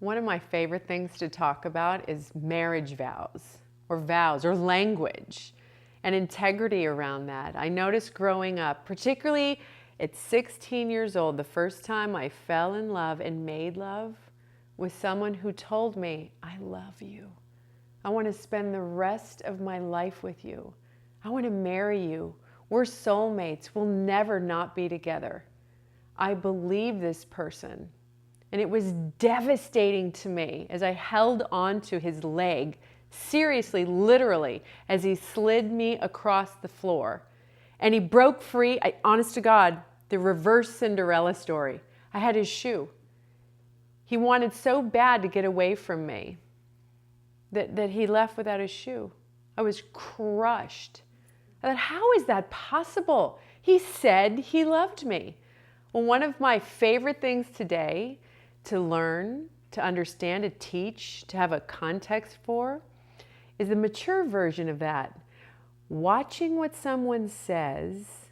One of my favorite things to talk about is marriage vows or language and integrity around that. I noticed growing up, particularly at 16 years old, the first time I fell in love and made love with someone who told me, I love you. I want to spend the rest of my life with you. I want to marry you. We're soulmates. We'll never not be together. I believe this person. And it was devastating to me as I held on to his leg, seriously, literally, as he slid me across the floor. And he broke free. Honest to God, the reverse Cinderella story. I had his shoe. He wanted so bad to get away from me that he left without his shoe. I was crushed. I thought, how is that possible? He said he loved me. Well, one of my favorite things today to learn, to understand, to teach, to have a context for, is the mature version of that. Watching what someone says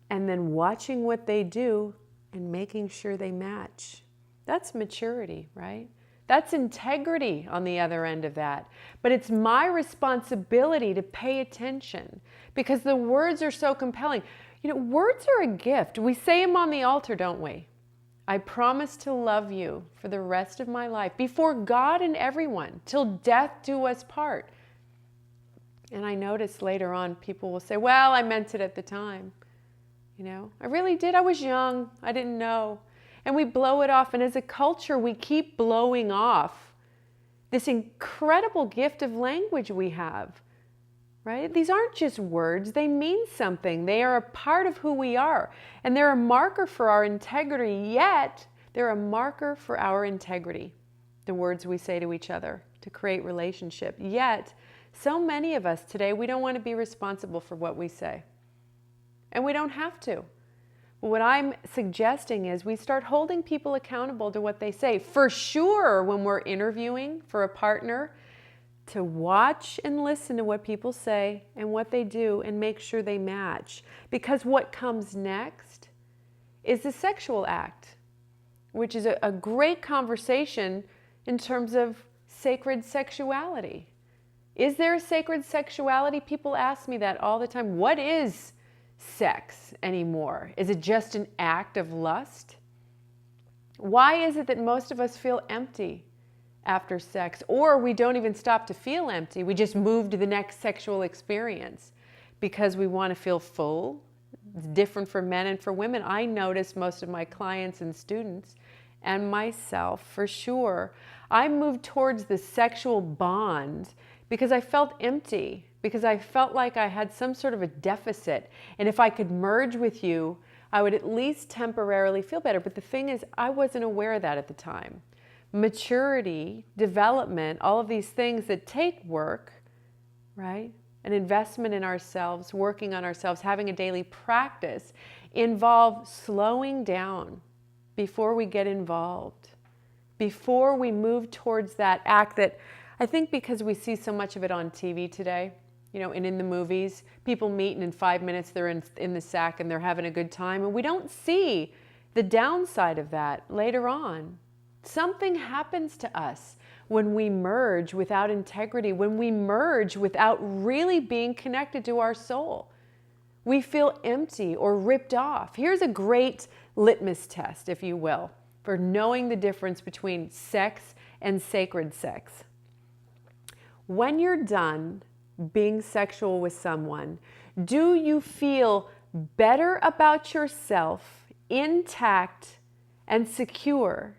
and then watching what they do and making sure they match. That's maturity, right? That's integrity on the other end of that. But it's my responsibility to pay attention because the words are so compelling. You know, words are a gift. We say them on the altar, don't we? I promise to love you for the rest of my life, before God and everyone, till death do us part. And I notice later on, people will say, well, I meant it at the time. You know, I really did. I was young. I didn't know. And we blow it off. And as a culture, we keep blowing off this incredible gift of language we have, right? These aren't just words. They mean something. They are a part of who we are. And they're a marker for our integrity, yet they're a marker for our integrity, the words we say to each other to create relationship. Yet, so many of us today, we don't want to be responsible for what we say. And we don't have to. What I'm suggesting is we start holding people accountable to what they say. For sure, when we're interviewing for a partner, to watch and listen to what people say and what they do and make sure they match. Because what comes next is the sexual act, which is a great conversation in terms of sacred sexuality. Is there a sacred sexuality? People ask me that all the time. What is sex anymore? Is it just an act of lust? Why is it that most of us feel empty after sex, or we don't even stop to feel empty? We just move to the next sexual experience because we want to feel full. It's different for men and for women. I notice most of my clients and students and myself, for sure, I moved towards the sexual bond because I felt empty, because I felt like I had some sort of a deficit. And if I could merge with you, I would at least temporarily feel better. But the thing is, I wasn't aware of that at the time. Maturity, development, all of these things that take work, right? An investment in ourselves, working on ourselves, having a daily practice, involve slowing down before we get involved, before we move towards that act that I think because we see so much of it on TV today, you know, and in the movies, people meet and in 5 minutes they're in the sack and they're having a good time. And we don't see the downside of that later on. Something happens to us when we merge without integrity, when we merge without really being connected to our soul. We feel empty or ripped off. Here's a great litmus test, if you will, for knowing the difference between sex and sacred sex. When you're done being sexual with someone, do you feel better about yourself, intact and secure?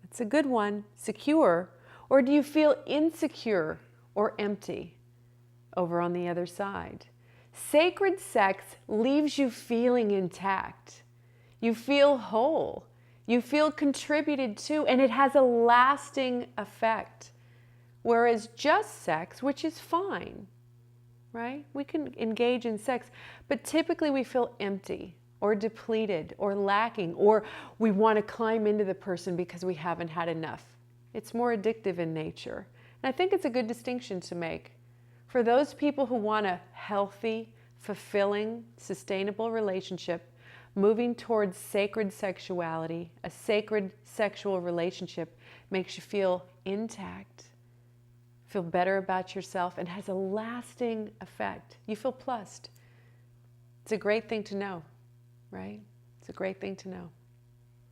That's a good one, secure. Or do you feel insecure or empty over on the other side? Sacred sex leaves you feeling intact. You feel whole. You feel contributed to, and it has a lasting effect. Whereas just sex, which is fine, right? We can engage in sex, but typically we feel empty or depleted or lacking, or we want to climb into the person because we haven't had enough. It's more addictive in nature. And I think it's a good distinction to make. For those people who want a healthy, fulfilling, sustainable relationship, moving towards sacred sexuality, a sacred sexual relationship makes you feel intact, feel better about yourself, and has a lasting effect. You feel plussed. It's a great thing to know, right? It's a great thing to know.